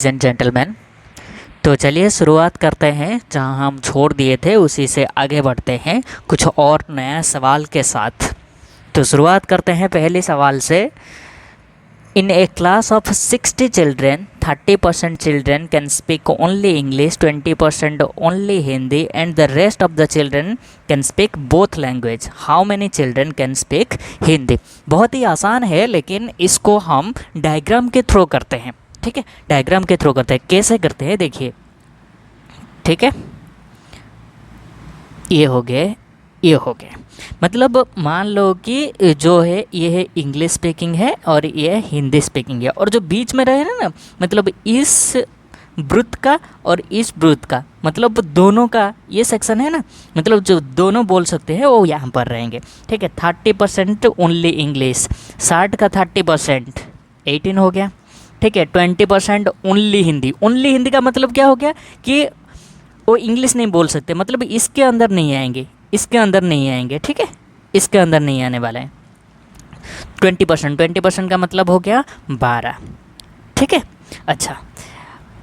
And gentleman, तो चलिए शुरुआत करते हैं। जहां हम छोड़ दिए थे उसी से आगे बढ़ते हैं कुछ और नया सवाल के साथ। तो शुरुआत करते हैं पहले सवाल से। In a class of 60 children 30% children can speak only English, 20% only Hindi and the rest of the children can speak both language. How many children can speak Hindi. बहुत ही आसान है, लेकिन इसको हम डायग्राम के थ्रू करते हैं। ठीक है, डायग्राम के थ्रू करते हैं। कैसे करते हैं देखिए। ठीक है, ये हो गए, ये हो गए। मतलब मान लो कि जो है ये है इंग्लिश स्पीकिंग है और ये हिंदी स्पीकिंग है, और जो बीच में रहे ना, मतलब इस वृत्त का और इस वृत्त का, मतलब दोनों का ये सेक्शन है ना, मतलब जो दोनों बोल सकते हैं वो यहाँ पर रहेंगे। ठीक है, 30% ओनली इंग्लिश, 60 का 30% 18 हो गया। ठीक है, 20% ओनली हिंदी। ओनली हिंदी का मतलब क्या हो गया कि वो इंग्लिश नहीं बोल सकते, मतलब इसके अंदर नहीं आएंगे, इसके अंदर नहीं आएंगे। ठीक है, इसके अंदर नहीं आने वाले हैं। 20% का मतलब हो गया 12। ठीक है, अच्छा,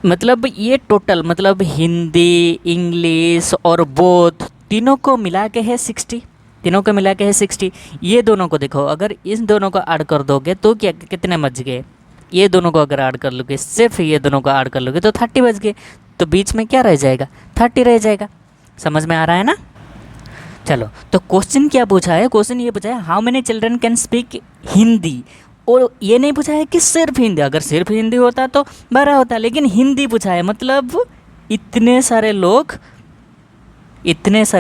मतलब ये टोटल मतलब हिंदी, इंग्लिश और बोथ तीनों को मिला के है 60। तीनों को मिला के है 60। ये दोनों को देखो, अगर इन दोनों को ऐड कर दोगे तो क्या कितने बच गए। ये दोनों को अगर ऐड कर लोगे, सिर्फ ये दोनों को ऐड कर लोगे तो 30 बच गए। तो बीच में क्या रह जाएगा, 30 रह जाएगा। समझ में आ रहा है ना। चलो, तो क्वेश्चन क्या पूछा है, क्वेश्चन ये पूछा है how many children can speak Hindi. और ये नहीं पूछा है कि सिर्फ हिंदी। अगर सिर्फ हिंदी होता तो 12 होता, लेकिन हिंदी पूछा है, मतलब इतने सारे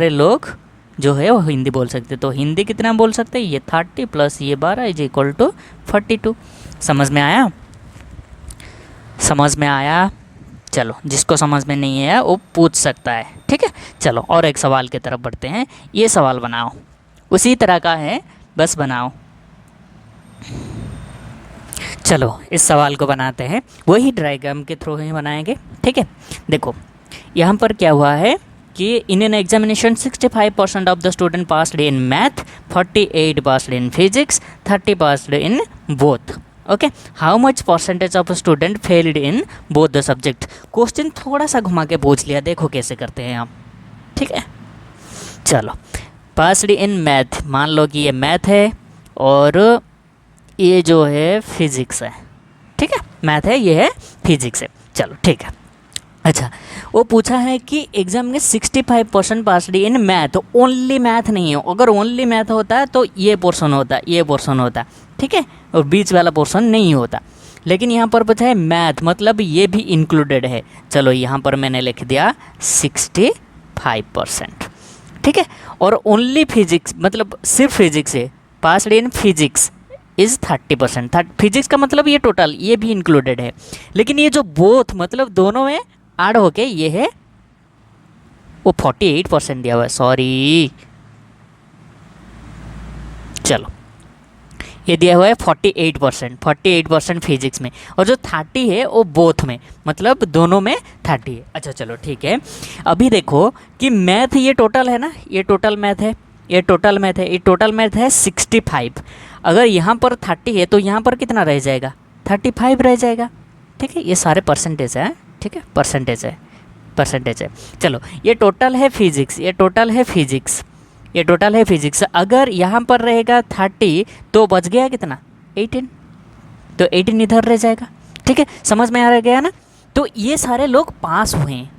लोग जो है वो हिंदी बोल सकते। तो हिंदी कितना बोल सकते हैं, ये 30 प्लस ये 12 इज इक्वल टू 42। समझ में आया, समझ में आया। चलो, जिसको समझ में नहीं आया वो पूछ सकता है। ठीक है, चलो और एक सवाल की तरफ बढ़ते हैं। ये सवाल बनाओ, उसी तरह का है, बस बनाओ। चलो इस सवाल को बनाते हैं, वही डायग्राम के थ्रू ही बनाएंगे। ठीक है, देखो यहाँ पर क्या हुआ है कि in an examination 65% of the student passed in math, 48 passed in physics, 30 passed in both. Okay, how much percentage of student failed in both the subject. Question थोड़ा सा घुमा के पूछ लिया, देखो कैसे करते हैं आप। ठीक है, चलो, पास्ड इन मैथ, मान लो कि ये मैथ है और ये जो है फिजिक्स है। ठीक है, मैथ है, ये है फिजिक्स है। चलो ठीक है, अच्छा, वो पूछा है कि एग्जाम में 65% passed in math, only math नहीं है। अगर ओनली मैथ होता तो ये पोर्शन होता, ये पोर्शन होता। ठीक है, और बीच वाला पोर्शन नहीं होता, लेकिन यहाँ पर पूछा है मैथ, मतलब ये भी इंक्लूडेड है। चलो यहाँ पर मैंने लिख दिया 65%। ठीक है, और ओनली फिजिक्स, मतलब सिर्फ फिजिक्स है, passed in physics is 30%। Physics का मतलब ये टोटल, ये भी इंक्लूडेड है। लेकिन ये जो बोथ, मतलब दोनों में ऐड होके ये है, वो 48% दिया हुआ है, सॉरी। चलो, ये दिया हुआ है 48% फिजिक्स में, और जो 30 है वो बोथ में, मतलब दोनों में 30 है। अच्छा चलो ठीक है, अभी देखो कि मैथ ये टोटल है ना, ये टोटल मैथ है, ये टोटल मैथ है, ये टोटल मैथ है 65। अगर यहाँ पर 30 है तो यहाँ पर कितना रह जाएगा, 35 रह जाएगा। ठीक है, ये सारे परसेंटेज है। ठीक है, परसेंटेज है। चलो, ये टोटल है फिजिक्स, ये टोटल है फिजिक्स, ये टोटल है फिजिक्स। अगर यहाँ पर रहेगा 30 तो बच गया कितना, 18, तो 18 इधर रह जाएगा। ठीक है, समझ में आ गया ना। तो ये सारे लोग पास हुए हैं।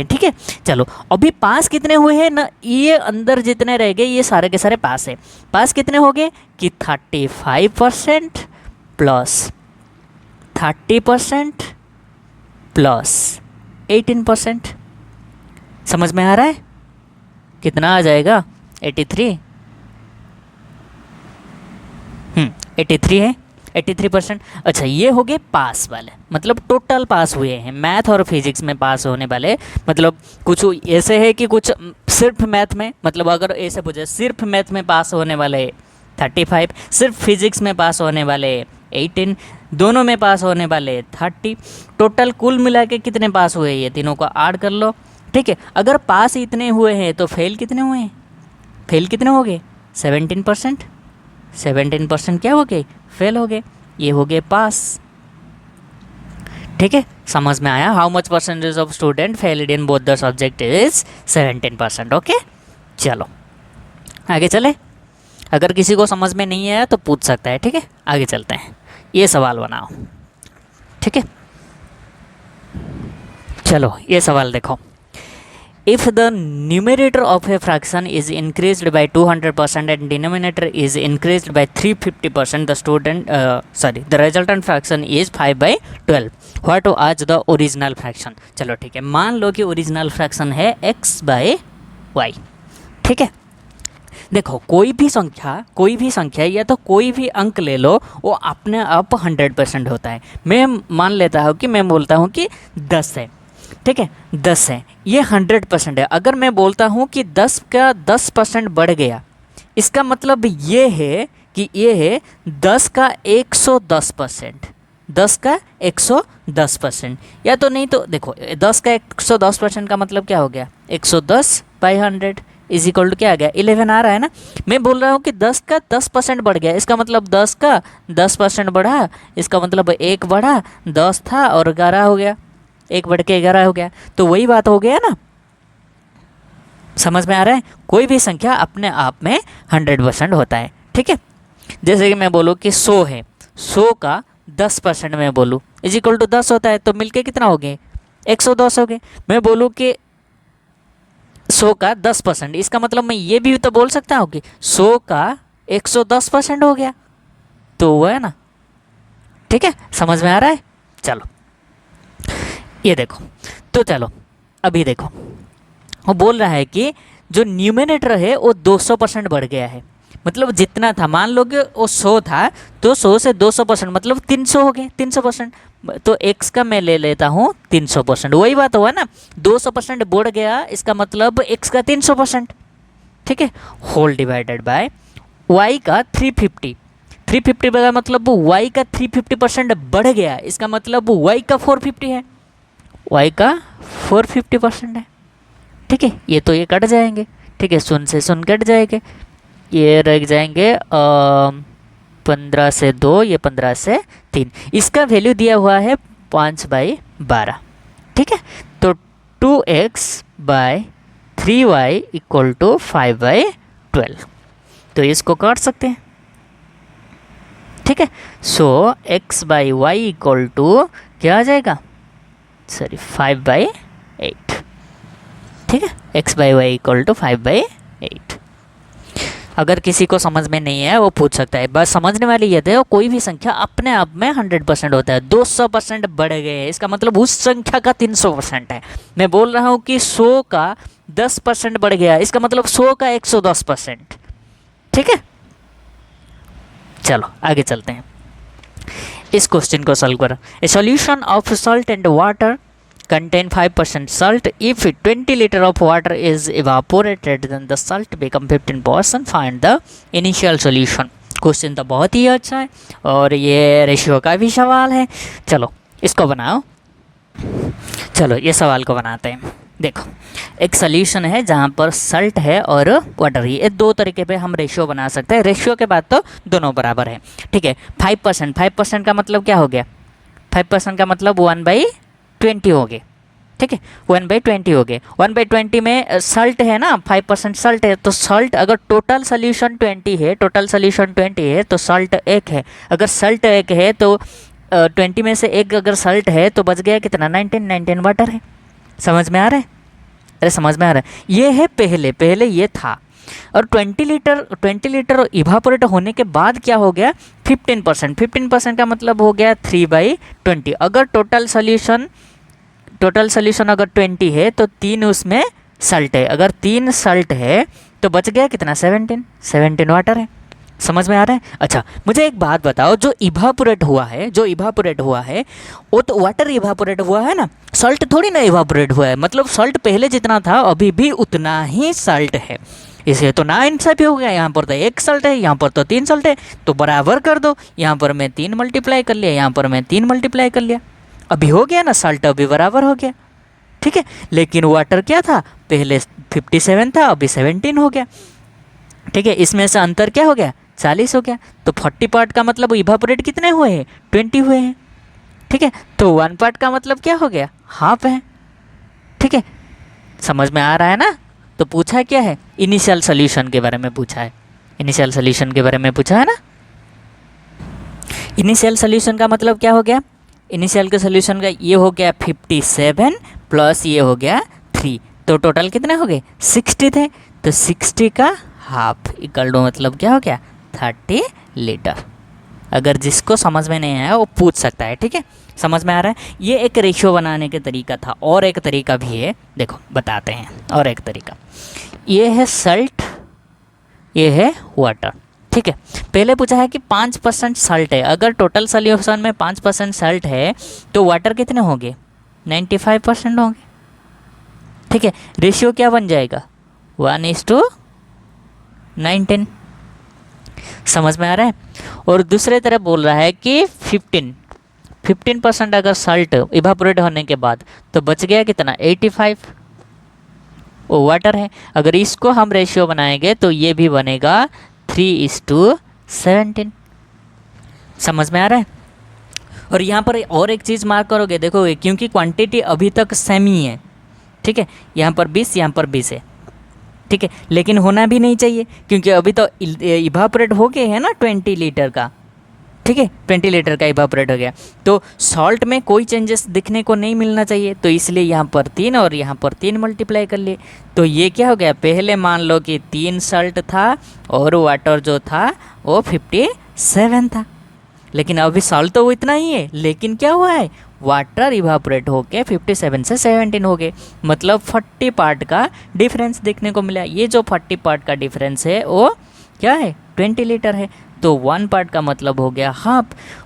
ठीक है, चलो अभी पास कितने हुए हैं ना, ये अंदर जितने रह गए ये सारे के सारे पास है। पास कितने हो गए कि 35% प्लस 30% प्लस 18%। समझ में आ रहा है, कितना आ जाएगा, 83। 83 है, 83%। अच्छा, ये हो गए पास वाले, मतलब टोटल पास हुए हैं मैथ और फिजिक्स में पास होने वाले। मतलब कुछ ऐसे है कि कुछ सिर्फ मैथ में, मतलब अगर ऐसे पूछे सिर्फ मैथ में पास होने वाले 35, सिर्फ फिजिक्स में पास होने वाले 18, दोनों में पास होने वाले 30। टोटल कुल मिला के कितने पास हुए, ये तीनों को ऐड कर लो। ठीक है, अगर पास इतने हुए हैं तो फेल कितने हुए हैं, फेल कितने हो गए, 17%। 17% क्या हो गए, फेल हो गए। ये हो गए पास। ठीक है, समझ में आया? How much percentage of student failed in both the subject is 17%। Okay, चलो आगे चले। अगर किसी को समझ में नहीं आया तो पूछ सकता है, ठीक है। आगे चलते हैं, ये सवाल बनाओ, ठीक है। चलो ये सवाल देखो। If the numerator of a fraction is increased by 200% and denominator is increased by 350%, the resultant fraction is 5/12. What was the original fraction? चलो ठीक है, मान लो कि ओरिजिनल फ्रैक्शन है x/y, ठीक है। देखो कोई भी संख्या या तो कोई भी अंक ले लो, वो अपने आप 100% होता है। मैं मान लेता हूँ कि मैं बोलता हूँ कि 10 है, ठीक है, 10 है, ये 100% है। अगर मैं बोलता हूँ कि 10 का 10% बढ़ गया, इसका मतलब ये है कि ये है 10 का 110%, 10 का 110%। या तो नहीं तो देखो 10 का 110% का मतलब क्या हो गया, 110/100 इज इक्वल टू क्या आ गया, 11 आ रहा है ना। मैं बोल रहा हूँ कि 10 का 10% बढ़ गया, इसका मतलब 10 का 10% बढ़ा, इसका मतलब 1 बढ़ा, 10 था और 11 हो गया, 1 बढ़ के 11 हो गया। तो वही बात हो गया ना, समझ में आ रहा है? कोई भी संख्या अपने आप में 100% होता है, ठीक है। जैसे कि मैं बोलूँ कि 100 है, 100 का 10% मैं बोलूँ इज इक्वल टू 10 होता है, तो मिलके कितना हो गए, 110 हो गए। मैं बोलूँ कि 100 का 10%, इसका मतलब मैं ये भी तो बोल सकता हूँ कि 100 का 110% हो गया, तो वो है ना, ठीक है। समझ में आ रहा है? चलो ये देखो, तो चलो अभी देखो, वो बोल रहा है कि जो न्यूमिनेटर है वो 200% बढ़ गया है। मतलब जितना था, मान लो कि वो 100 था, तो 100 से 200% मतलब 300 हो गए, 300%। तो x का मैं ले लेता हूँ 300%, वही बात हुआ ना, 200% बढ़ गया, इसका मतलब x का 300%, ठीक है, होल डिवाइडेड बाय y का 350 का मतलब y का 350% बढ़ गया, इसका मतलब y का 450 है, y का 450% है, ठीक है। ये तो ये कट जाएंगे, ठीक है, शून्य से शून्य कट जाएंगे, ये रह जाएंगे 15 से 2, ये 15 से 3। इसका वैल्यू दिया हुआ है 5/12, ठीक है। तो 2x/3y इक्वल टू 5/12, तो इसको काट सकते हैं, ठीक है। सो x/y इक्वल टू क्या आ जाएगा, सॉरी 5/8, ठीक है, x/y इक्वल टू 5/8। अगर किसी को समझ में नहीं है वो पूछ सकता है। बस समझने वाली ये थे, कोई भी संख्या अपने आप में 100% होता है। 200% बढ़ गए, इसका मतलब उस संख्या का 300% है। मैं बोल रहा हूँ कि 100 का 10% बढ़ गया, इसका मतलब 100 का 110%, ठीक है। चलो आगे चलते हैं, इस क्वेश्चन को सॉल्व करो। ए solution of salt and water contain 5% salt. If 20 liter of water is evaporated, then the salt become 15%. Find the initial solution. Question तो बहुत ही अच्छा है और ये रेशियो का भी सवाल है। चलो इसको बनाओ, चलो ये सवाल को बनाते हैं। देखो एक सोल्यूशन है जहाँ पर सल्ट है और वाटर, ये दो तरीके पे हम रेशियो बना सकते हैं। रेशियो के बाद तो दोनों बराबर है, ठीक है। 5% का मतलब क्या हो गया, 5% का मतलब 1/20 हो गए, ठीक है, 1/20 हो गए। 1/20 में सल्ट है ना, 5% सल्ट है, तो सल्ट अगर टोटल सोल्यूशन 20 है, टोटल सोल्यूशन 20 है तो सल्ट 1 है। अगर सल्ट 1 है तो 20 में से 1 अगर सल्ट है तो बच गया कितना, 19 वाटर है। समझ में आ रहा है? अरे समझ में आ रहा है? ये है पहले ये था, और 20 लीटर इवापोरेट होने के बाद क्या हो गया, 15% का मतलब हो गया 3/20। अगर टोटल सोल्यूशन अगर 20 है तो 3 उसमें सल्ट है, अगर 3 सल्ट है तो बच गया कितना, 17 वाटर है। समझ में आ रहा है? अच्छा मुझे एक बात बताओ, जो इवापोरेट हुआ है वो तो वाटर इवापोरेट हुआ है ना, सल्ट थोड़ी ना इवापोरेट हुआ है। मतलब सल्ट पहले जितना था अभी भी उतना ही सल्ट है, इसे तो ना इंसाफी हो गया। यहाँ पर तो 1 सल्ट है, यहाँ पर तो 3 सल्ट है, तो बराबर कर दो। यहाँ पर मैं 3 मल्टीप्लाई कर लिया, यहाँ पर मैं 3 मल्टीप्लाई कर लिया, अभी हो गया ना, सल्ट अभी बराबर हो गया, ठीक है। लेकिन वाटर क्या था, पहले 57 था, अभी 17 हो गया, ठीक है। इसमें से अंतर क्या हो गया, 40 हो गया। तो 40 पार्ट का मतलब इवापोरेट कितने हुए हैं, 20 हुए हैं, ठीक है, तो 1 पार्ट का मतलब क्या हो गया, हाफ है। ठीक है, समझ में आ रहा है ना। तो पूछा क्या है, इनिशियल सोल्यूशन के बारे में पूछा है, इनिशियल सोल्यूशन के बारे में पूछा है ना। इनिशियल सोल्यूशन का मतलब क्या हो गया, इनिशियल के सोल्यूशन का ये हो गया 57 प्लस ये हो गया 3, तो टोटल कितने हो गए 60 थे, तो 60 का हाफ इक्वल टू मतलब क्या हो गया 30 लीटर। अगर जिसको समझ में नहीं आया वो पूछ सकता है। ठीक है, समझ में आ रहा है। ये एक रेशियो बनाने के तरीका था, और एक तरीका भी है, देखो बताते हैं और एक तरीका। ये है सल्ट, ये है वाटर। ठीक है, पहले पूछा है कि 5% सल्ट है, अगर टोटल सोल्यूशन में 5% सल्ट है तो वाटर कितने होंगे 95% होंगे। ठीक है, रेशियो क्या बन जाएगा 1:19। समझ में आ रहा है। और दूसरे तरफ बोल रहा है कि 15% अगर सल्ट इवापोरेट होने के बाद तो बच गया कितना 85, वो वाटर है। अगर इसको हम रेशियो बनाएंगे तो ये भी बनेगा 3:17। समझ में आ रहा है। और यहाँ पर और एक चीज़ मार्क करोगे, देखो क्योंकि क्वांटिटी अभी तक सेम ही है। ठीक है, यहाँ पर 20, यहाँ पर 20 है। ठीक है, लेकिन होना भी नहीं चाहिए क्योंकि अभी तो इवापोरेट हो गए है ना 20 लीटर का। ठीक है, 20 लीटर का इवापोरेट हो गया, तो सॉल्ट में कोई चेंजेस दिखने को नहीं मिलना चाहिए, तो इसलिए यहाँ पर 3 और यहाँ पर 3 मल्टीप्लाई कर लिए। तो ये क्या हो गया, पहले मान लो कि 3 सॉल्ट था और वाटर जो था वो 57 था, लेकिन अभी सॉल्ट तो वो इतना ही है, लेकिन क्या हुआ है वाटर इवापोरेट होके 57 से 17 हो गए, मतलब 40 पार्ट का डिफरेंस देखने को मिला। ये जो 40 पार्ट का डिफरेंस है वो क्या है 20 लीटर है, तो 1 पार्ट का मतलब हो गया हाफ।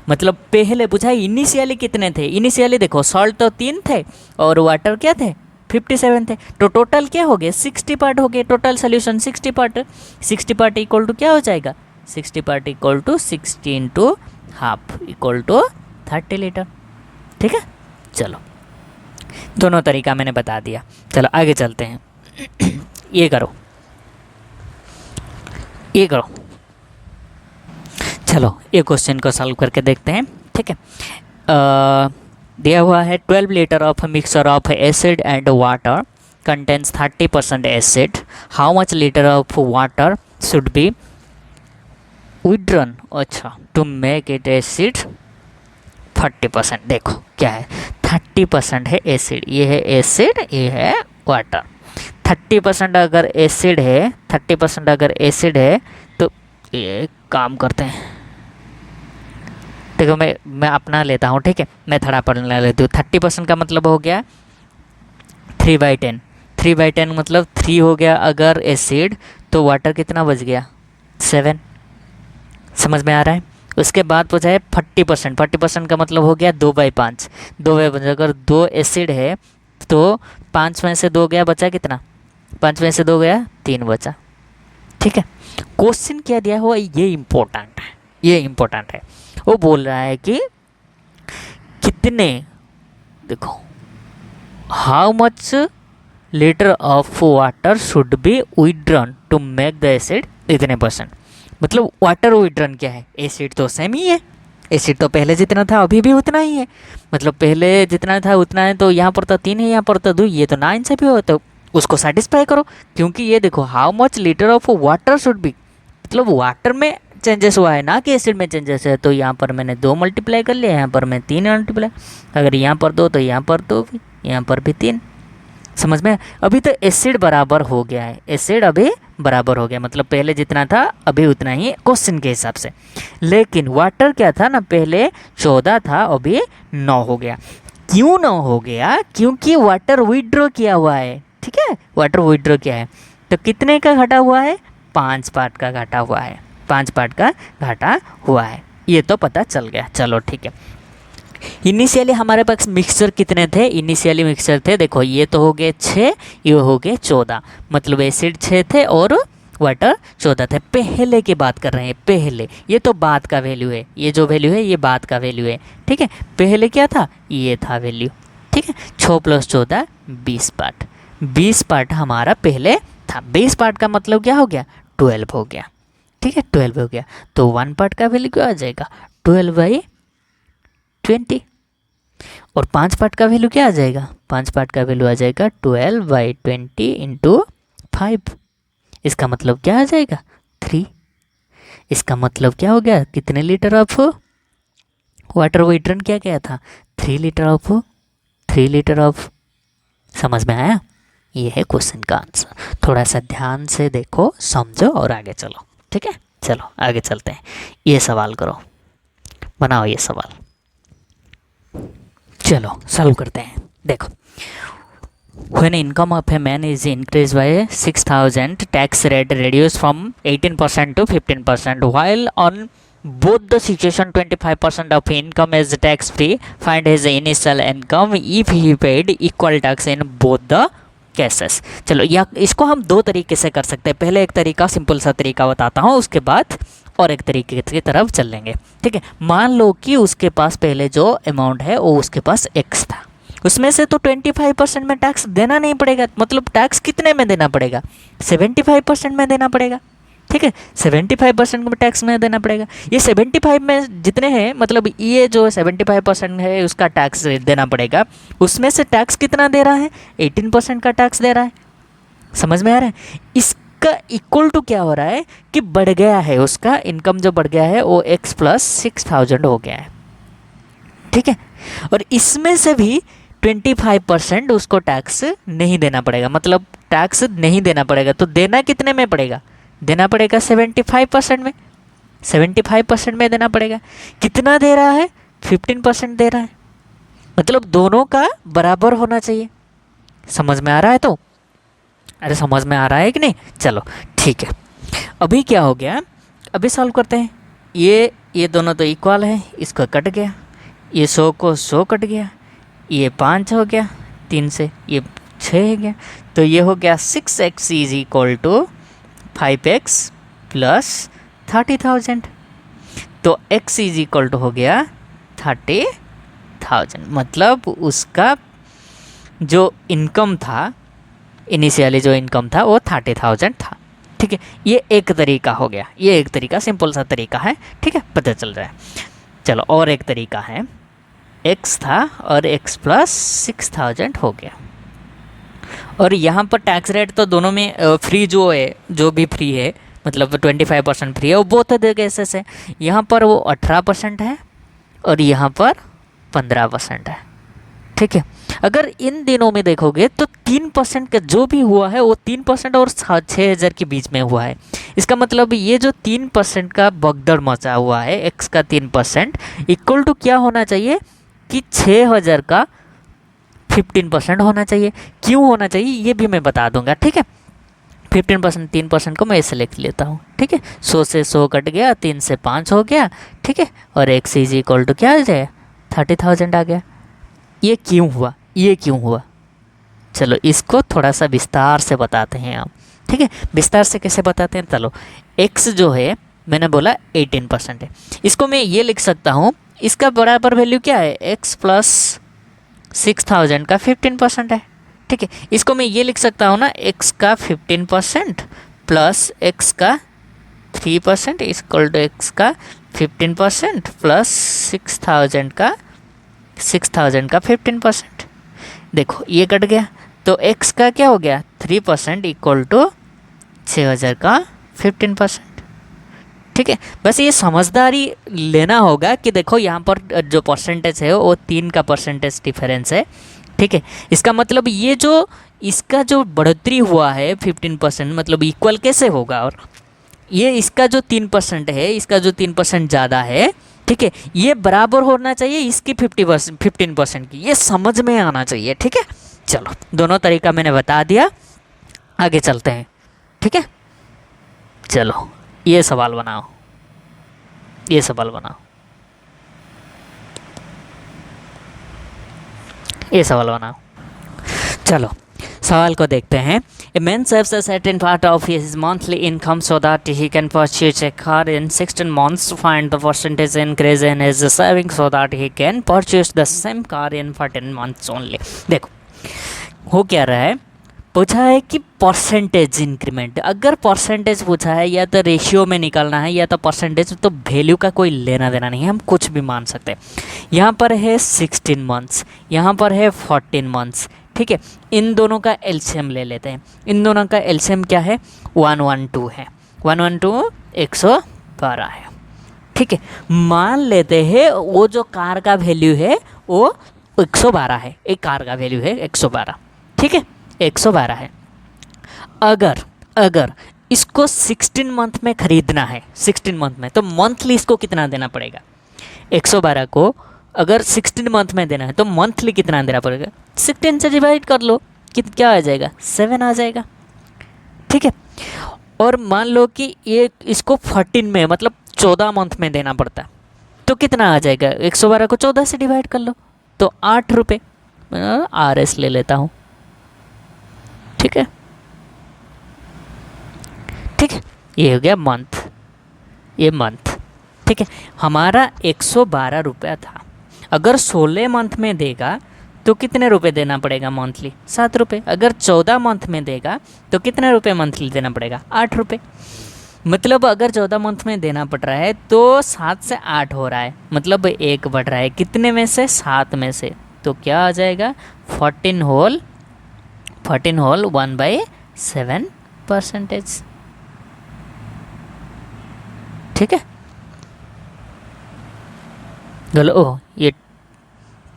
मतलब पहले पूछा इनिशियली कितने थे, इनिशियली देखो सॉल्ट तो 3 थे और वाटर क्या थे 57 थे, तो टोटल क्या हो गए 60 पार्ट हो गए, total solution 60 part. 60 part equal to क्या हो जाएगा 60 part equal to 60 into half equal to 30 litre. ठीक है, चलो दोनों तरीका मैंने बता दिया। चलो आगे चलते हैं। ये करो, ये करो, चलो ये क्वेश्चन को सॉल्व करके देखते हैं। ठीक है, दिया हुआ है 12 litre of mixture of acid and water contains 30% acid, how much litre of water should be withdrawn अच्छा टू मेक इट एसिड 40%। देखो क्या है 30% है एसिड, ये है एसिड, ये है वाटर। 30% अगर एसिड है, 30% अगर एसिड है तो ये काम करते हैं। देखो मैं अपना लेता हूँ। ठीक है, मैं थोड़ा पढ़ने लेती हूँ। 30% का मतलब हो गया 3/10, 3/10 मतलब 3 हो गया अगर एसिड, तो वाटर कितना बच गया 7। समझ में आ रहा है। उसके बाद पूछा है 40%, 40% का मतलब हो गया 2/5, 2/5 अगर 2 एसिड है तो 5 में से 2 गया, बचा कितना 5 में से 2 गया 3 बचा। ठीक है, क्वेश्चन क्या दिया हुआ ये इम्पोर्टेंट है, ये इम्पोर्टेंट है। वो बोल रहा है कि कितने, देखो how much litre of water should be withdrawn to make the acid इतने %। मतलब वाटर विड्रॉन क्या है, एसिड तो सेम ही है, एसिड तो पहले जितना था अभी भी उतना ही है, मतलब पहले जितना था उतना है, तो यहाँ पर तो 3 है, यहाँ पर तो 2, ये तो 9 से भी हो, तो उसको सेटिस्फाई करो। क्योंकि ये देखो how much litre of water should B, मतलब वाटर में चेंजेस हुआ है ना कि एसिड में चेंजेस है, तो यहाँ पर मैंने 2 मल्टीप्लाई कर लिया, यहाँ पर मैं 3 मल्टीप्लाई, अगर यहाँ पर 2 तो यहाँ पर 2 भी, यहाँ पर भी 3। समझ में, अभी तो एसिड बराबर हो गया है, एसिड अभी बराबर हो गया, मतलब पहले जितना था अभी उतना ही क्वेश्चन के हिसाब से। लेकिन वाटर क्या था ना, पहले 14 था अभी 9 हो गया। क्यों 9 हो गया, क्योंकि वाटर विड्रॉ किया हुआ है। ठीक है, वाटर विड्रॉ किया है, तो कितने का घटा हुआ है 5 पार्ट का घटा हुआ है, 5 पार्ट का घटा हुआ है, ये तो पता चल गया। चलो ठीक है, इनिशियली हमारे पास मिक्सचर कितने थे, इनिशियली मिक्सचर थे देखो ये तो हो गए 6, ये हो गए 14, मतलब एसिड 6 थे और वाटर 14 थे। पहले की बात कर रहे हैं, पहले, ये तो बाद का वैल्यू है, ये जो वैल्यू है ये बाद का वैल्यू है। ठीक है, पहले क्या था, ये था वैल्यू। ठीक है, 6 + 14 20 पार्ट, 20 पार्ट हमारा पहले था। 20 पार्ट का मतलब क्या हो गया 12 हो गया। ठीक है, 12 हो गया, तो 1 पार्ट का वैल्यू क्या आ जाएगा 12/20। और 5 पार्ट का वैल्यू क्या आ जाएगा, 5 पार्ट का वैल्यू आ जाएगा 12/20 इंटू 5। इसका मतलब क्या आ जाएगा 3। इसका मतलब क्या हो गया, कितने लीटर ऑफ वाटर वो रिटर्न किया गया था, 3 लीटर ऑफ। समझ में आया, ये है क्वेश्चन का आंसर। थोड़ा सा ध्यान से देखो, समझो और आगे चलो। ठीक है, चलो आगे चलते हैं। ये सवाल करो, बनाओ ये सवाल। चलो सॉल्व करते हैं। देखो, when income of a man is increased by 6,000, tax rate reduced from 18% to 15%, while on both the situation 25% of income is tax free. Find his initial income if he paid equal tax in both the cases. चलो या इसको हम दो तरीके से कर सकते हैं। पहले एक तरीका, सिंपल सा तरीका बताता हूँ, उसके बाद और एक तरीके की तरफ चल लेंगे। ठीक है, मान लो कि उसके पास पहले जो अमाउंट है वो उसके पास एक्स था, उसमें से तो 25% में टैक्स देना नहीं पड़ेगा। मतलब टैक्स कितने में देना पड़ेगा, 75% में देना पड़ेगा। ठीक है, 75% में टैक्स में देना पड़ेगा। ये 75 में जितने हैं, मतलब ये जो 75% है उसका टैक्स देना पड़ेगा। उसमें से टैक्स कितना दे रहा है, 18% का टैक्स दे रहा है। समझ में आ रहा है, इसका इक्वल टू क्या हो रहा है कि बढ़ गया है, उसका इनकम जो बढ़ गया है वो x प्लस 6,000 हो गया है। ठीक है, और इसमें से भी 25% उसको टैक्स नहीं देना पड़ेगा। मतलब टैक्स नहीं देना पड़ेगा, तो देना कितने में पड़ेगा, देना पड़ेगा 75% में। 75% में देना पड़ेगा। कितना दे रहा है, 15% दे रहा है। मतलब दोनों का बराबर होना चाहिए। समझ में आ रहा है, तो अरे समझ में आ रहा है कि नहीं। चलो ठीक है, अभी क्या हो गया, अभी सॉल्व करते हैं। ये दोनों तो इक्वल है, इसको कट गया, ये 100 को 100 कट गया, ये 5 हो गया, 3 से ये 6 हो गया, तो ये हो गया 6x is equal to 5x plus 30,000। तो x इज इक्वल टू हो गया 30,000। मतलब उसका जो इनकम था, इनिशियली जो इनकम था वो 30,000 था। ठीक है, ये एक तरीका हो गया, ये एक तरीका सिंपल सा तरीका है। ठीक है, पता चल रहा है। चलो और एक तरीका है, x था और x प्लस 6,000 हो गया। और यहाँ पर टैक्स रेट तो दोनों में फ्री जो है, जो भी फ्री है, मतलब 25% फ्री है, वो बोथ केसेस है। यहाँ पर वो 18% है और यहाँ पर 15% है। ठीक है, अगर इन दिनों में देखोगे तो 3% का जो भी हुआ है वो 3% और 6,000 के बीच में हुआ है। इसका मतलब ये जो 3% का भगदड़ मचा हुआ है, x का 3% इक्वल टू क्या होना चाहिए कि 6,000 का 15% होना चाहिए। क्यों होना चाहिए ये भी मैं बता दूंगा। ठीक है, 15%, 3% को मैं ऐसे लिख लेता हूँ। ठीक है, 100 से 100 कट गया, 3 से 5 हो गया। ठीक है, और x इज इक्वल टू क्या आ जाए, 30,000 आ गया। ये क्यों हुआ, ये क्यों हुआ, चलो इसको थोड़ा सा विस्तार से बताते हैं आप। ठीक है, विस्तार से कैसे बताते हैं, चलो x जो है मैंने बोला 18% है, इसको मैं ये लिख सकता हूँ, इसका बराबर वैल्यू क्या है, x प्लस 6,000 का 15% है। ठीक है, इसको मैं ये लिख सकता हूँ ना, x का 15% प्लस x का 3% इक्वल टू x का 15% प्लस 6,000 का 15%। देखो ये कट गया, तो x का क्या हो गया 3% इक्वल टू 6,000 का 15%। ठीक है, बस ये समझदारी लेना होगा कि देखो यहाँ पर जो परसेंटेज है वो 3 का परसेंटेज डिफरेंस है। ठीक है, इसका मतलब ये जो इसका जो बढ़ोतरी हुआ है 15%, मतलब इक्वल कैसे होगा, और ये इसका जो 3% है, इसका जो 3% ज़्यादा है। ठीक है, ये बराबर होना चाहिए इसकी 15% की, ये समझ में आना चाहिए। ठीक है, चलो दोनों तरीका मैंने बता दिया, आगे चलते हैं। ठीक है, चलो ये सवाल बनाओ, ये सवाल बनाओ, ये सवाल बनाओ। चलो सवाल को देखते हैं। A man saves a certain part of his monthly income so that he can purchase a car in 16 months. Find the percentage increase in his savings so that he can purchase the same car in 14 months only. देखो हो क्या रहा है, पूछा है कि percentage increment. अगर percentage पूछा है या तो रेशियो में निकालना है या तो परसेंटेज, तो वैल्यू का कोई लेना देना नहीं है, हम कुछ भी मान सकते हैं। यहाँ पर है 16 मंथ्स, यहाँ पर है 14 मंथ्स, ठीक है। इन दोनों का एलसीएम ले लेते हैं। इन दोनों का एलसीएम क्या है? 112 है। 112 112 है, ठीक है। मान लेते हैं वो जो कार का वैल्यू है वो 112 है। एक कार का वैल्यू है 112, ठीक है, 112 है। अगर इसको 16 मंथ में ख़रीदना है, 16 मंथ में, तो मंथली इसको कितना देना पड़ेगा? 112 को अगर 16 मंथ में देना है तो मंथली कितना देना पड़ेगा? 16 से डिवाइड कर लो, क्या आ जाएगा? 7 आ जाएगा, ठीक है। और मान लो कि ये इसको 14 में मतलब 14 मंथ में देना पड़ता है, तो कितना आ जाएगा? 112 को 14 से डिवाइड कर लो तो 8 रुपये। RS ले लेता हूँ, ठीक है, ठीक है। ये हो गया मंथ, ये मंथ, ठीक है। हमारा 112 रुपया था। अगर 16 मंथ में देगा तो कितने रुपए देना पड़ेगा मंथली? 7 रुपये। अगर 14 मंथ में देगा तो कितने रुपए मंथली देना पड़ेगा? 8 रुपये। मतलब अगर 14 मंथ में देना पड़ रहा है तो 7 से 8 हो रहा है, मतलब 1 बढ़ रहा है। कितने में से? 7 में से। तो क्या आ जाएगा? 14 होल 1/7%, ठीक है। बोलो, ओह ये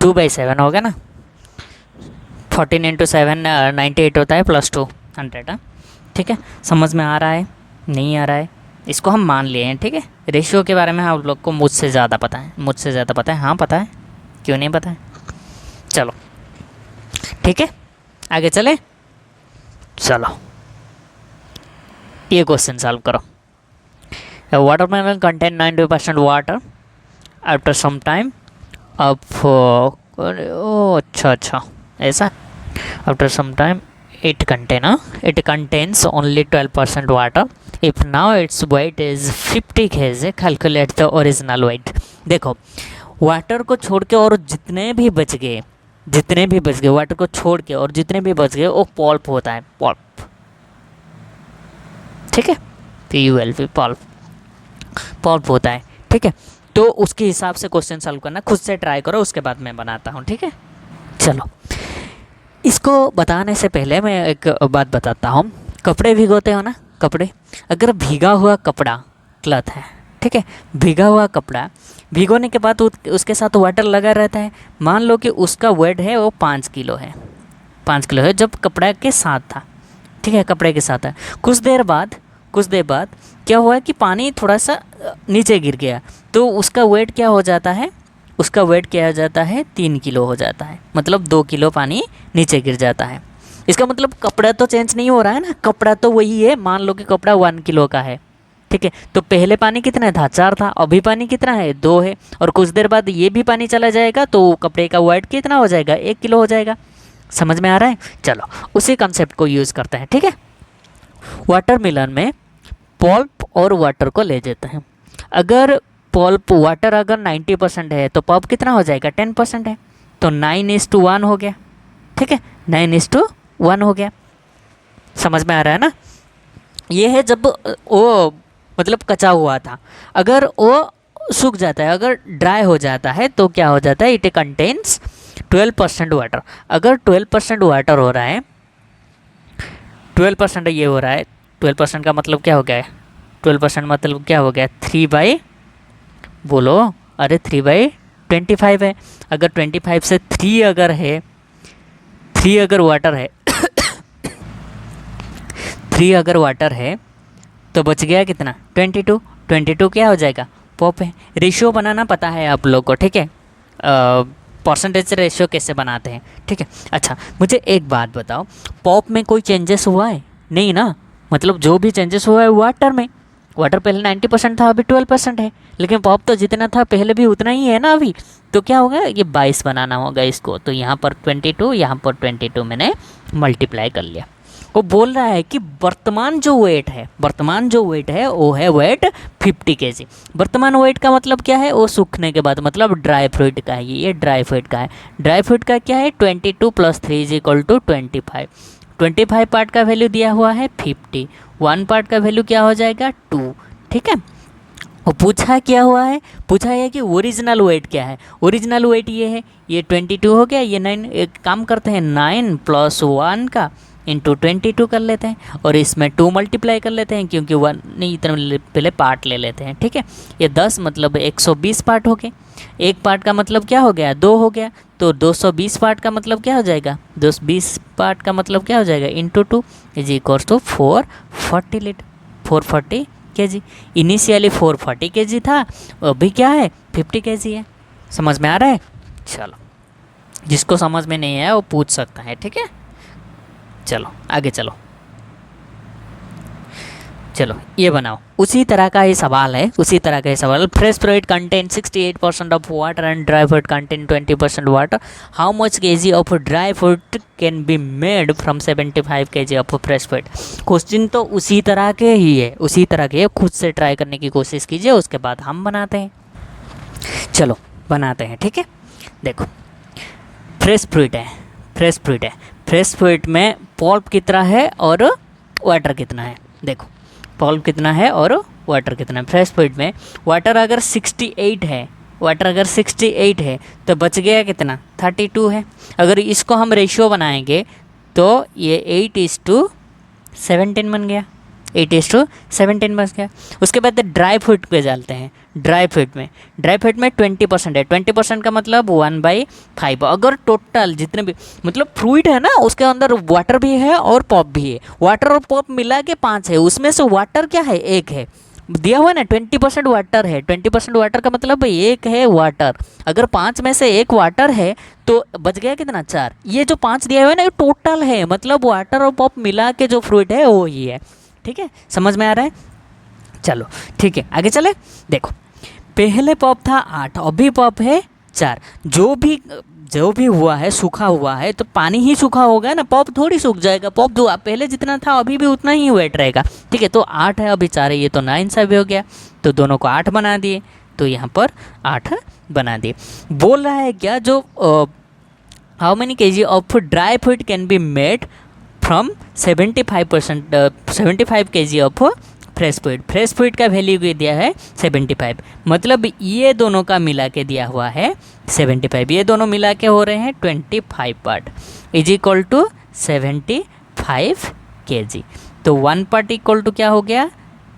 2/7 होगा ना। 14 × 7 98 होता है, प्लस 2 100, ठीक है। समझ में आ रहा है? नहीं आ रहा है? इसको हम मान लिए हैं, ठीक है। रेशियो के बारे में आप लोग को मुझसे ज़्यादा पता है, मुझसे ज़्यादा पता है। हाँ पता है, क्यों नहीं पता है? चलो ठीक है, आगे चले। चलो ये क्वेश्चन सॉल्व करो। Watermelon contain 90% water after some time off, अच्छा ऐसा, after some time it contains only 12% water. If now its weight is 50 kg, calculate the original weight. देखो, वाटर को छोड़ के और जितने भी बच गए वाटर को छोड़ के और जितने भी बच गए वो पल्प होता है, पल्प, ठीक है। PULP, पल्प होता है, ठीक है। तो उसके हिसाब से क्वेश्चन सॉल्व करना, खुद से ट्राई करो, उसके बाद मैं बनाता हूँ, ठीक है। चलो, इसको बताने से पहले मैं एक बात बताता हूँ। कपड़े भिगोते हो ना, कपड़े, अगर भीगा हुआ कपड़ा क्लॉथ है, ठीक है, भीगा हुआ कपड़ा भिगोने के बाद उसके साथ वाटर लगा रहता है। मान लो कि उसका वेट है वो 5 किलो है, 5 किलो है जब कपड़ा के साथ था, ठीक है, कपड़े के साथ है। कुछ देर बाद क्या हुआ कि पानी थोड़ा सा नीचे गिर गया, तो उसका वेट क्या हो जाता है? उसका वेट क्या हो जाता है? 3 किलो हो जाता है, मतलब 2 किलो पानी नीचे गिर जाता है। इसका मतलब कपड़ा तो चेंज नहीं हो रहा है ना, कपड़ा तो वही है। मान लो कि कपड़ा 1 किलो का है, ठीक है, तो पहले पानी कितना था? 4 था, अभी पानी कितना है? 2 है, और कुछ देर बाद ये भी पानी चला जाएगा तो कपड़े का वेट कितना हो जाएगा? 1 किलो हो जाएगा। समझ में आ रहा है? चलो उसी कंसेप्ट को यूज़ करते हैं, ठीक है। वाटरमेलन में पल्प और वाटर को ले जाते हैं। अगर पल्प वाटर अगर 90% है तो पल्प कितना हो जाएगा? 10% है, तो 9:1 हो गया, ठीक है, 9:1 हो गया। समझ में आ रहा है ना? ये है जब वो मतलब कचा हुआ था। अगर वो सूख जाता है, अगर ड्राई हो जाता है तो क्या हो जाता है? It contains 12% water. अगर 12% वाटर हो रहा है, 12% ये हो रहा है, 12% का मतलब क्या हो गया है? 12% मतलब क्या हो गया? 3 बोलो, अरे 3/25 है। अगर 25 से 3 अगर है, 3 अगर वाटर है 3 अगर वाटर है तो बच गया कितना? 22 क्या हो जाएगा? पॉप है। रेशियो बनाना पता है आप लोग को, ठीक है। परसेंटेज रेशियो कैसे बनाते हैं, ठीक है। अच्छा मुझे एक बात बताओ, पॉप में कोई चेंजेस हुआ है? नहीं ना, मतलब जो भी चेंजेस हुआ है वाटर में। वाटर पहले 90% था, अभी 12% है, लेकिन पॉप तो जितना था पहले भी उतना ही है ना अभी। तो क्या होगा? ये 22 बनाना होगा इसको, तो यहाँ पर 22, यहाँ पर 22 मैंने मल्टीप्लाई कर लिया। वो बोल रहा है कि वर्तमान जो वेट है वो है वेट 50 kg। वर्तमान वेट का मतलब क्या है? वो सूखने के बाद, मतलब ड्राई फ्रूट का है, ये ड्राई फ्रूट का है। ड्राई फ्रूट का क्या है? 22 + 3 = 25। 25 पार्ट का वैल्यू दिया हुआ है 50, 1 पार्ट का वैल्यू क्या हो जाएगा 2, ठीक है। और पूछा क्या हुआ है, पूछा है कि ओरिजिनल वेट क्या है। ओरिजिनल वेट ये है, ये 22 हो गया, ये 9, एक काम करते हैं 9 + 1 का इंटू 22 कर लेते हैं और इसमें 2 मल्टीप्लाई कर लेते हैं क्योंकि 1 नहीं, इतना पहले पार्ट ले लेते हैं, ठीक है। ये 10 मतलब 120 पार्ट हो गए। एक पार्ट का मतलब क्या हो गया 2 हो गया, तो 220 पार्ट का मतलब क्या हो जाएगा, 220 पार्ट का मतलब क्या हो जाएगा into 2 is equal to 440 litre, 440 kg। Initially 440 kg था, अभी क्या है 50 kg है। समझ में आ रहा है? चलो, जिसको समझ में नहीं आया वो पूछ सकता है, ठीक है। चलो आगे चलो, चलो ये बनाओ। उसी तरह का ये सवाल है, उसी तरह का ये सवाल। Fresh fruit contain 68% of water and dry fruit contain 20% water. How much kg of dry fruit can be made from 75 kg of fresh fruit. Question तो उसी तरह के ही है, उसी तरह के, खुद से ट्राई करने की कोशिश कीजिए, उसके बाद हम बनाते हैं। चलो बनाते हैं, ठीक है। देखो फ्रेश फ्रूट है, फ्रेश फ्रूट है, फ्रेश फ्रूट में पल्प कितना है और वाटर कितना है। देखो पल्प कितना है और वाटर कितना है। फ्रेश फ्रूट में वाटर अगर 68 है, वाटर अगर 68 है तो बच गया कितना 32 है। अगर इसको हम रेशियो बनाएंगे तो ये 8:17 बन गया, 8:17 बन गया। उसके बाद ड्राई फ्रूट पे डालते हैं। ड्राई फ्रूट में 20% है, 20% का मतलब 1/5। अगर टोटल जितने भी मतलब फ्रूट है ना उसके अंदर वाटर भी है और पॉप भी है, वाटर और पॉप मिला के 5 है, उसमें से वाटर क्या है 1 है, दिया हुआ ना 20% वाटर है। 20% वाटर का मतलब 1 है वाटर। अगर 5 में से 1 वाटर है तो बच गया कितना 4। ये जो 5 दिया हुआ है ना ये टोटल है, मतलब वाटर और पॉप मिला के जो फ्रूट है वो ही है, ठीक है। समझ में आ रहा है? चलो ठीक है आगे चले। देखो पहले पॉप था 8, अभी पॉप है 4। जो भी हुआ है सूखा हुआ है तो पानी ही सूखा होगा ना, पॉप थोड़ी सूख जाएगा। पॉप जो पहले जितना था अभी भी उतना ही वेट रहेगा, ठीक है। तो 8 है अभी 4 है, ये तो 9 सा भी हो गया, तो दोनों को 8 बना दिए, तो यहाँ पर 8 बना दिए। बोल रहा है क्या, जो how many kg of dry fruit can be made from 75 kg of fresh fruit. Fresh fruit का वैल्यू भी दिया है 75, मतलब ये दोनों का मिला के दिया हुआ है 75। ये दोनों मिला के हो रहे हैं 25 part is equal to 75 kg। तो 1 पार्ट इक्वल टू क्या हो गया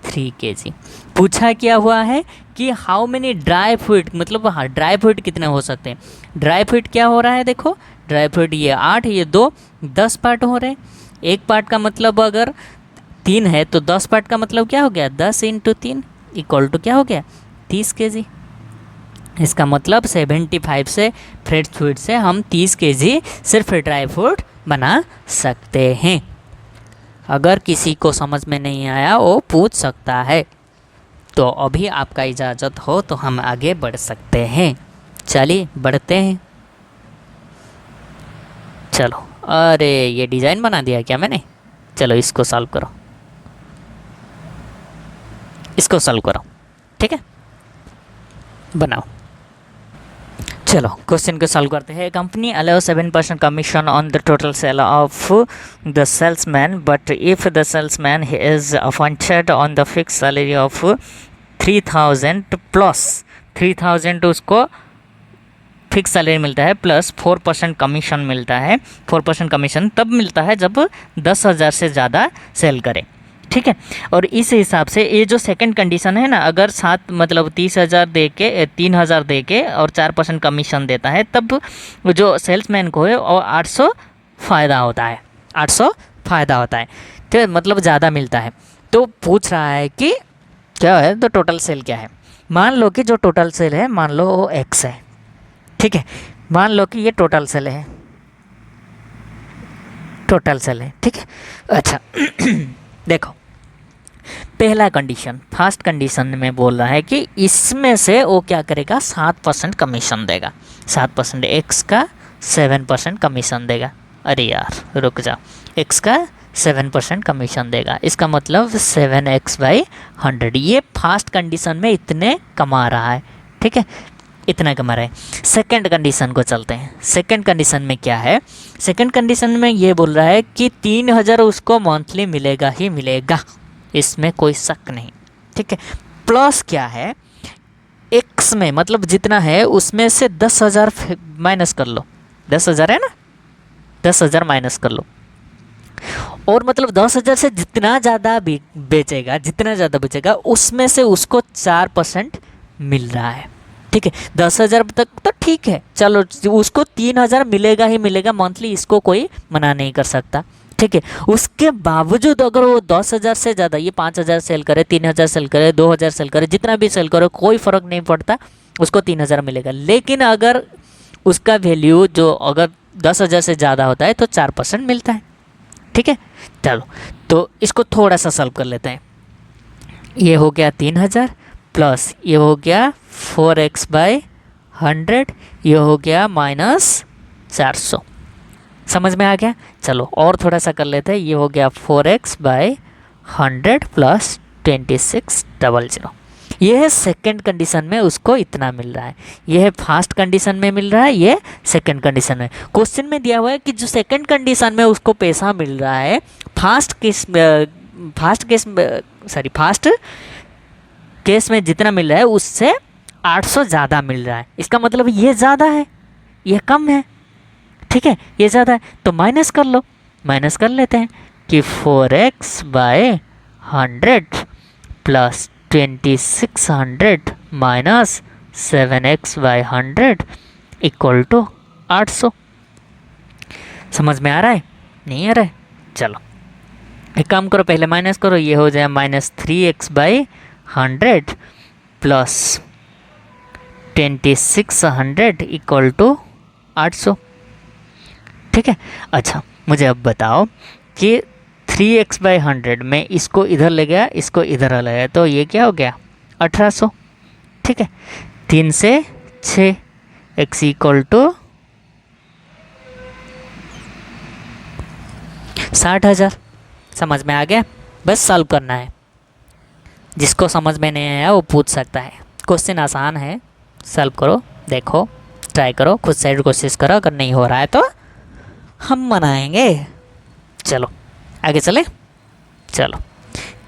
3 kg। पूछा क्या हुआ है कि हाउ मेनी ड्राई फ्रूट, मतलब हाँ ड्राई फ्रूट कितने हो सकते हैं। ड्राई फ्रूट क्या हो रहा है, देखो ड्राई फ्रूट ये 8, ये 2, 10 पार्ट हो रहे हैं। एक पार्ट का मतलब अगर 3 है तो 10 पार्ट का मतलब क्या हो गया 10 × 3 इक्वल टू क्या हो गया 30 kg। इसका मतलब 75 से फ्रेश फ्रूट से हम 30 kg सिर्फ ड्राई फ्रूट बना सकते हैं। अगर किसी को समझ में नहीं आया वो पूछ सकता है। तो अभी आपका इजाज़त हो तो हम आगे बढ़ सकते हैं। चलिए बढ़ते हैं। चलो, अरे ये डिज़ाइन बना दिया क्या मैंने। चलो इसको सॉल्व करो, इसको सॉल्व करो, ठीक है बनाओ। चलो क्वेश्चन को सॉल्व करते हैं। Company allow 7% commission on the total sale of the salesman, but if the salesman is appointed on the fix salary of 3000 plus 3000 उसको फिक्स सैलरी मिलता है प्लस 4% कमीशन मिलता है। 4% कमीशन तब मिलता है जब 10,000 से ज़्यादा सेल करे, ठीक है। और इस हिसाब से ये जो सेकंड कंडीशन है ना, अगर 7 मतलब 30,000 दे के 3,000 दे के और 4% कमीशन देता है तब जो सेल्समैन को है और 800 फ़ायदा होता है, 800 फ़ायदा होता है, ठीक है, मतलब ज़्यादा मिलता है। तो पूछ रहा है कि क्या है तो टोटल सेल क्या है। मान लो कि जो टोटल सेल है मान लो वो X है, ठीक है। मान लो कि ये टोटल सेल है, टोटल सेल है, ठीक है। अच्छा देखो पहला कंडीशन, फर्स्ट कंडीशन में बोल रहा है कि इसमें से वो क्या करेगा 7% कमीशन देगा। 7% X का 7% कमीशन देगा। अरे यार रुक जाओ, X का 7% कमीशन देगा, इसका मतलब 7x/100। ये फर्स्ट कंडीशन में इतने कमा रहा है, ठीक है। इतना कमा रहे हैं। सेकंड कंडीशन को चलते हैं। सेकंड कंडीशन में क्या है? सेकंड कंडीशन में ये बोल रहा है कि 3,000 उसको मंथली मिलेगा ही मिलेगा, इसमें कोई शक नहीं, ठीक है। प्लस क्या है, एक्स में मतलब जितना है उसमें से 10,000 माइनस कर लो, 10,000 है ना, 10,000 माइनस कर लो, और मतलब 10,000 से जितना ज़्यादा बेचेगा, जितना ज़्यादा बेचेगा उसमें से उसको 4% मिल रहा है, ठीक है। 10,000 तक तो ठीक है, चलो उसको 3,000 मिलेगा ही मिलेगा मंथली, इसको कोई मना नहीं कर सकता, ठीक है। उसके बावजूद अगर वो 10,000 से ज़्यादा, ये 5,000 सेल करे, 3,000 सेल करे, 2,000 सेल करे, जितना भी सेल करे कोई फ़र्क नहीं पड़ता, उसको 3,000 मिलेगा। लेकिन अगर उसका वैल्यू जो अगर 10,000 से ज़्यादा होता है तो 4% मिलता है, ठीक है। चलो तो इसको थोड़ा सा सॉल्व कर लेते हैं। ये हो गया 3,000 प्लस ये हो गया 4x/100, ये हो गया -400। समझ में आ गया? चलो और थोड़ा सा कर लेते हैं। ये हो गया 4x/100 प्लस 2600। ये है सेकंड कंडीशन में उसको इतना मिल रहा है, ये है फर्स्ट कंडीशन में मिल रहा है, ये सेकंड कंडीशन में। क्वेश्चन में दिया हुआ है कि जो सेकंड कंडीशन में उसको पैसा मिल रहा है फर्स्ट केस में जितना मिल रहा है उससे 800 ज़्यादा मिल रहा है। इसका मतलब ये ज़्यादा है, ये कम है, ठीक है, ये ज़्यादा है तो माइनस कर लो। माइनस कर लेते हैं कि 4x/100 plus 2600 minus 7x/100 equal to 800। समझ में आ रहा है? नहीं आ रहा है? चलो एक काम करो, पहले माइनस करो, ये हो जाए -3x/100 प्लस 2600 इक्वल टू 800, ठीक है। अच्छा मुझे अब बताओ कि 3x/100 में इसको इधर ले गया, इसको इधर ले गया, तो ये क्या हो गया 1800, ठीक है। 3 से 6 x इक्वल टू 60,000। समझ में आ गया? बस सॉल्व करना है, जिसको समझ में नहीं आया वो पूछ सकता है। क्वेश्चन आसान है, सॉल्व करो, देखो, ट्राई करो, खुद से कोशिश करो, अगर नहीं हो रहा है तो हम मनाएंगे। चलो आगे चले। चलो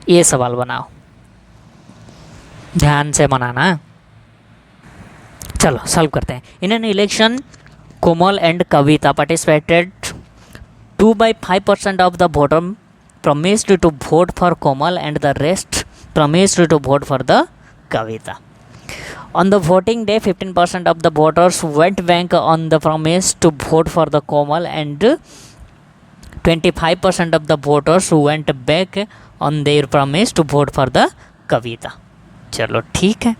ये सवाल बनाओ, ध्यान से बनाना। चलो सॉल्व करते हैं। In an election Komal and Kavita participated 2/5% of the voter promised to vote for Komal and the rest promised to vote for the Kavita. On the voting day, 15% of the voters went back on the promise to vote for the Komal and 25% of the voters went back on their promise to vote for the Kavita. चलो ठीक है।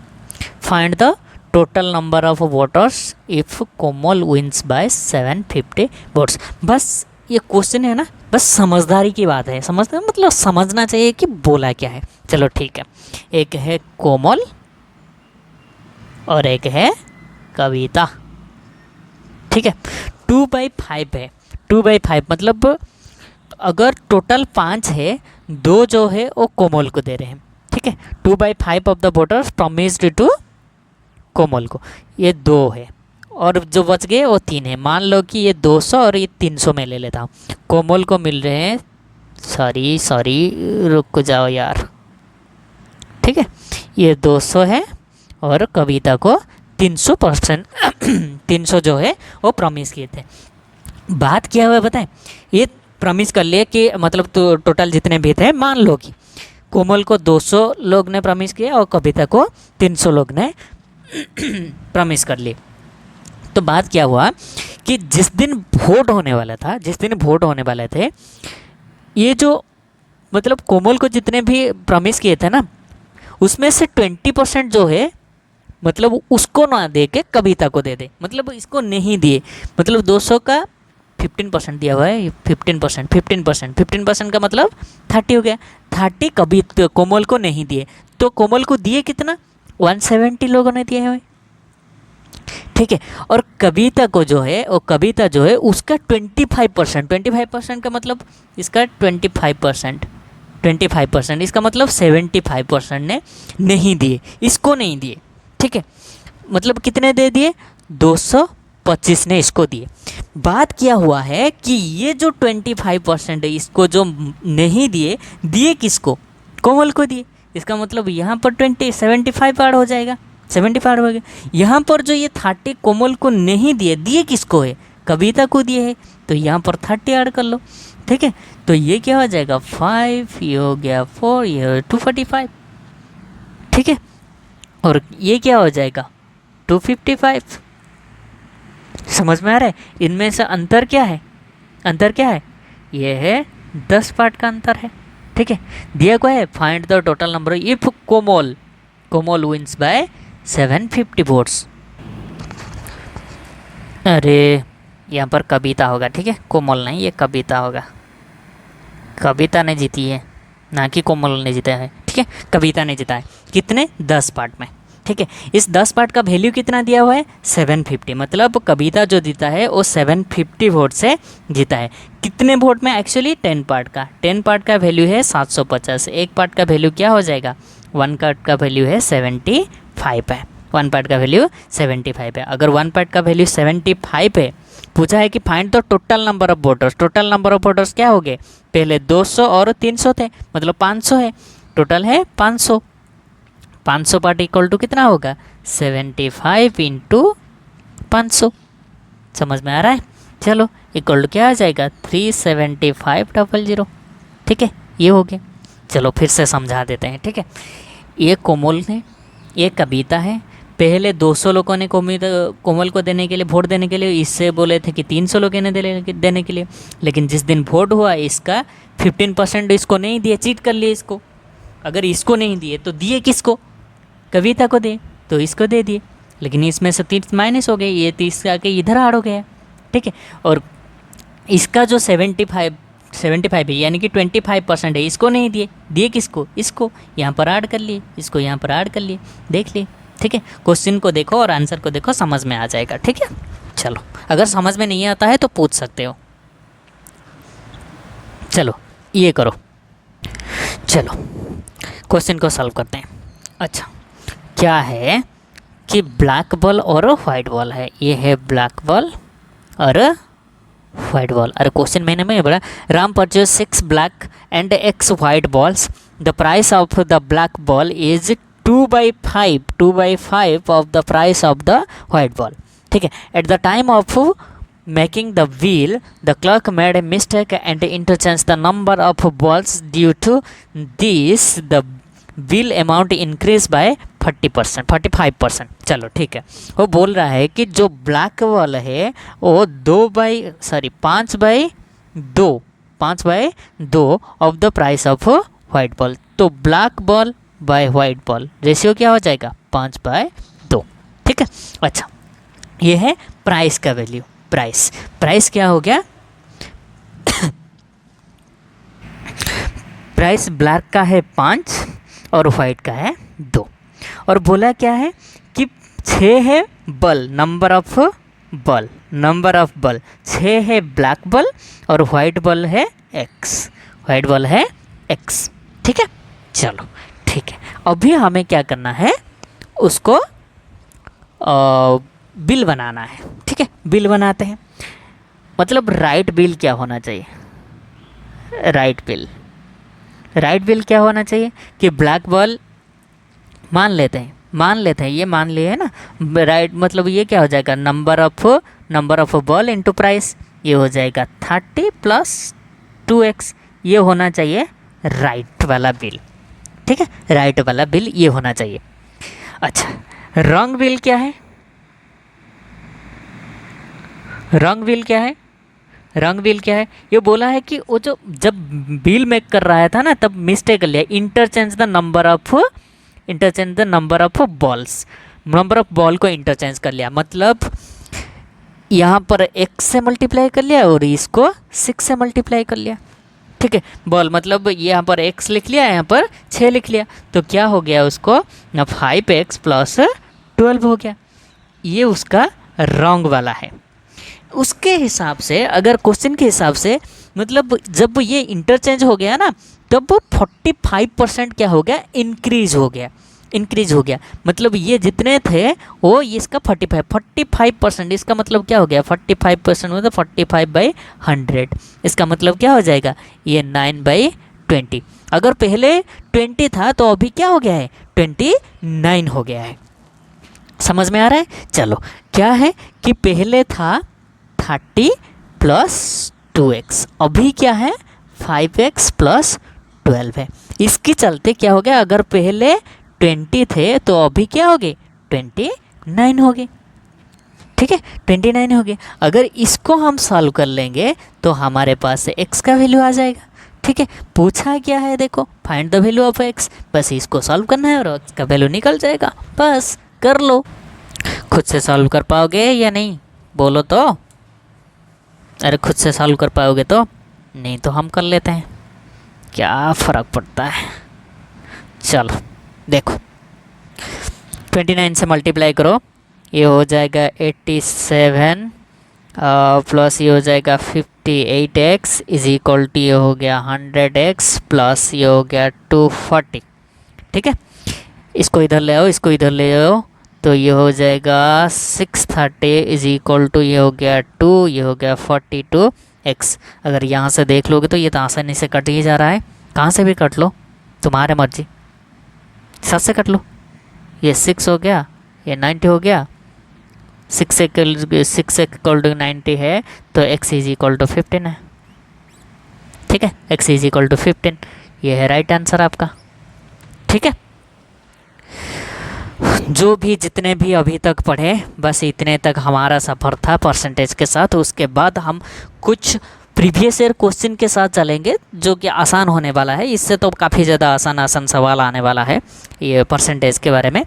Find the total number of voters if Komal wins by 750 votes. बस ये question है ना, बस समझदारी की बात है, समझते मतलब समझना चाहिए कि बोला क्या है। चलो ठीक है, एक है कोमल और एक है कविता, ठीक है। 2/5 है, 2/5 मतलब अगर टोटल 5 है, 2 जो है वो कोमल को दे रहे हैं, ठीक है। 2/5 of the voters promised to Komal को, ये 2 है और जो बच गए वो 3 है। मान लो कि ये 200 और ये 300 में ले लेता हूँ। कोमल को मिल रहे हैं, सॉरी रुक जाओ यार, ठीक है, ये 200 है और कविता को 300% 300 जो है वो प्रॉमिस किए थे। बात क्या हुआ बताएं, ये प्रॉमिस कर लिए कि मतलब तो टोटल जितने भी थे, मान लो कि कोमल को 200 लोग ने प्रॉमिस किया और कविता को 300 लोग ने प्रॉमिस कर लिए। तो बात क्या हुआ कि जिस दिन वोट होने वाला था, जिस दिन वोट होने वाले थे, ये जो मतलब कोमल को जितने भी प्रॉमिस किए थे ना, उसमें से 20% जो है मतलब उसको ना दे के कविता को दे दे, मतलब इसको नहीं दिए, मतलब 200 का 15% दिया हुआ है, 15% का मतलब 30 हो गया। 30 कविता कोमल को नहीं दिए, तो कोमल को दिए कितना, 170 लोगों ने दिए हुए, ठीक है। और कविता को जो है, वो कविता जो है उसका 25% का मतलब इसका 25% इसका मतलब 75% ने नहीं दिए, इसको नहीं दिए, ठीक है। मतलब कितने दे दिए, 225 ने इसको दिए। बात क्या हुआ है कि ये जो 25% है इसको जो नहीं दिए, दिए किसको, कोमल को दिए। इसका मतलब यहाँ पर 75 ऐड हो जाएगा, 75 हो गया। यहाँ पर जो ये 30 कोमल को नहीं दिए, दिए किसको है, कविता को दिए है, तो यहाँ पर 30 ऐड कर लो। ठीक है, तो ये क्या हो जाएगा 5, ये हो गया 4, ये हो 245। ठीक है, और ये क्या हो जाएगा 255। समझ में आ रहा है, इनमें से अंतर क्या है, अंतर क्या है, ये है 10 पार्ट का अंतर है। ठीक है, दिया को है find the total number if Komal wins by 750 votes. अरे यहाँ पर कविता होगा, ठीक है, कोमल नहीं, ये कविता होगा। कविता ने जीती है, ना कि कोमल ने जीता है। ठीक है, कविता ने जीता है, कितने, 10 पार्ट में। ठीक है, इस 10 पार्ट का वैल्यू कितना दिया हुआ है, 750। मतलब कविता जो जीता है वो 750 वोट से जीता है। कितने वोट में, एक्चुअली 10 पार्ट का, 10 पार्ट का वैल्यू है 750। एक पार्ट का वैल्यू क्या हो जाएगा, 1 पार्ट का वैल्यू है 75 है, 1 पार्ट का वैल्यू 75 है। अगर 1 पार्ट का वैल्यू 75 है, पूछा है कि find the total number of voters. Total number of voters क्या हो गए, पहले 200 और 300 थे, मतलब 500 है, टोटल है 500। 500 पार्ट इक्वल टू कितना होगा, 75 इंटू 500। समझ में आ रहा है, चलो इक्वल टू क्या आ जाएगा 37500। ठीक है, ये हो गया। चलो फिर से समझा देते हैं। ठीक है, ये कोमल है, ये कविता है। पहले 200 लोगों ने कोमल को देने के लिए, वोट देने के लिए, इससे बोले थे कि 300 लोगों ने देने के लिए, लेकिन जिस दिन वोट हुआ इसका 15% इसको नहीं दिए, चीट कर लिए इसको। अगर इसको नहीं दिए तो दिए किसको, कविता को दे, तो इसको दे दिए, लेकिन इसमें से 30 माइनस हो गए, ये 30 आके इधर ऐड हो गया। ठीक है, और इसका जो 75 है यानी कि 25% है, इसको नहीं दिए, दिए किसको, इसको, यहाँ पर ऐड कर लिए, इसको यहाँ पर ऐड कर लिए, देख लिए। ठीक है, क्वेश्चन को देखो और आंसर को देखो, समझ में आ जाएगा। ठीक है, चलो अगर समझ में नहीं आता है तो पूछ सकते हो। चलो ये करो, चलो क्वेश्चन को सॉल्व करते हैं। अच्छा, क्या है कि ब्लैक बॉल और वाइट बॉल है, ये है ब्लैक बॉल और वाइट बॉल। अरे क्वेश्चन मैंने में बोला, Ram purchase 6 black and X white balls, the price of the black ball is 2/5 of the price of the white ball. ठीक है, at the time of making the wheel the clerk made a mistake and interchange the number of balls, due to this the wheel amount increase by 45%। चलो ठीक है, वो बोल रहा है कि जो ब्लैक बॉल है वो 5/2 of the price of white ball. तो black ball by white ball ratio क्या हो जाएगा, 5/2। ठीक है, अच्छा ये है प्राइस का वैल्यू। प्राइस क्या हो गया प्राइस ब्लैक का है 5 और वाइट का है 2। और बोला क्या है कि 6 है बल, नंबर ऑफ बल 6 है ब्लैक बल और वाइट बल है X, ठीक है, चलो ठीक है। अभी हमें क्या करना है, उसको बिल बनाना है। ठीक है, बिल बनाते हैं। मतलब राइट बिल क्या होना चाहिए, राइट बिल क्या होना चाहिए कि ब्लैक बॉल मान लेते हैं, ये मान लिए है ना, राइट मतलब ये क्या हो जाएगा, number of ball into price, ये हो जाएगा 30 + 2x, ये होना चाहिए राइट वाला बिल। ठीक है, राइट वाला बिल ये होना चाहिए। अच्छा, रॉन्ग बिल क्या है, रॉन्ग बिल क्या है, ये बोला है कि वो जो जब बिल मेक कर रहा था ना तब मिस्टेक कर लिया, interchange the number of balls, number of ball को इंटरचेंज कर लिया। मतलब यहाँ पर x से मल्टीप्लाई कर लिया और इसको 6 से मल्टीप्लाई कर लिया। ठीक है, बॉल मतलब यहाँ पर x लिख लिया, यहाँ पर 6 लिख लिया, तो क्या हो गया उसको 5x + 12 हो गया। ये उसका रॉन्ग वाला है। उसके हिसाब से, अगर क्वेश्चन के हिसाब से, मतलब जब ये इंटरचेंज हो गया ना तब 45% क्या हो गया, इंक्रीज हो गया। इंक्रीज हो गया, मतलब ये जितने थे वो इसका 45%, इसका मतलब क्या हो गया 45% मतलब 45/100, इसका मतलब क्या हो जाएगा ये 9/20। अगर पहले 20 था तो अभी क्या हो गया है 29 हो गया है। समझ में आ रहा है? चलो क्या है कि पहले था 30 + 2x, अभी क्या है 5x + 12 है। इसके चलते क्या हो गया, अगर पहले 20 थे तो अभी क्या हो गए 29 हो गए। ठीक है, 29 हो गए। अगर इसको हम सॉल्व कर लेंगे तो हमारे पास से x का वैल्यू आ जाएगा। ठीक है, पूछा क्या है देखो, find the value of x, बस इसको सॉल्व करना है और x का वैल्यू निकल जाएगा, बस कर लो। खुद से सॉल्व कर पाओगे या नहीं बोलो तो? अरे खुद से सॉल्व कर पाओगे तो? नहीं तो हम कर लेते हैं, क्या फ़र्क पड़ता है। चलो देखो 29 से मल्टीप्लाई करो, ये हो जाएगा 87 प्लस ये हो जाएगा 58x इज इक्वल टू ये हो गया 100x प्लस ये हो गया 240। ठीक है, इसको इधर ले आओ, इसको इधर ले आओ, तो ये हो जाएगा 630 इज इक्वल टू ये हो गया 2, ये हो गया 42x। अगर यहाँ से देख लोगे तो ये तो आसानी से कट ही जा रहा है, कहाँ से भी कट लो तुम्हारे मर्जी, सब से कट लो। ये 6 हो गया, ये 90 हो गया, 6 इक्वल टू 90 है तो x इज इक्वल टू 15 है। ठीक है, x इज इक्वल टू 15, ये है राइट आंसर आपका। ठीक है, जो भी जितने भी अभी तक पढ़े बस इतने तक हमारा सफ़र था परसेंटेज के साथ। उसके बाद हम कुछ प्रीवियस ईयर क्वेश्चन के साथ चलेंगे जो कि आसान होने वाला है, इससे तो काफ़ी ज़्यादा आसान सवाल आने वाला है ये परसेंटेज के बारे में।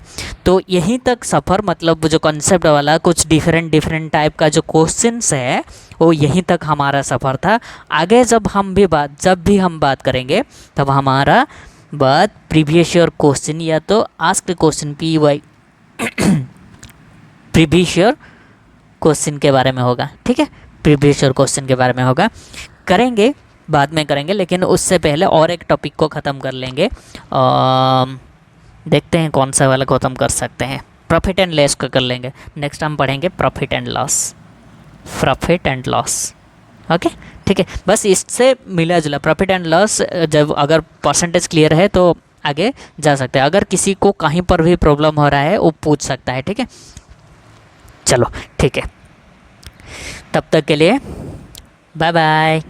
तो यहीं तक सफ़र, मतलब जो कॉन्सेप्ट वाला कुछ डिफरेंट टाइप का जो क्वेश्चंस है वो यहीं तक हमारा सफ़र था। आगे जब भी हम बात करेंगे तब हमारा बात प्रीवियस ईयर क्वेश्चन या तो asked question PY previous year question के बारे में होगा। ठीक है, प्रीवियस ईयर क्वेश्चन के बारे में होगा, करेंगे बाद में करेंगे, लेकिन उससे पहले और एक टॉपिक को ख़त्म कर लेंगे। देखते हैं कौन सा वाला ख़त्म कर सकते हैं, प्रॉफिट एंड लॉस को कर लेंगे। नेक्स्ट हम पढ़ेंगे प्रॉफिट एंड लॉस। ओके, ठीक है, बस इससे मिला जुला प्रॉफिट एंड लॉस, जब अगर परसेंटेज क्लियर है तो आगे जा सकते हैं। अगर किसी को कहीं पर भी प्रॉब्लम हो रहा है वो पूछ सकता है। ठीक है, चलो ठीक है, तब तक के लिए बाय बाय।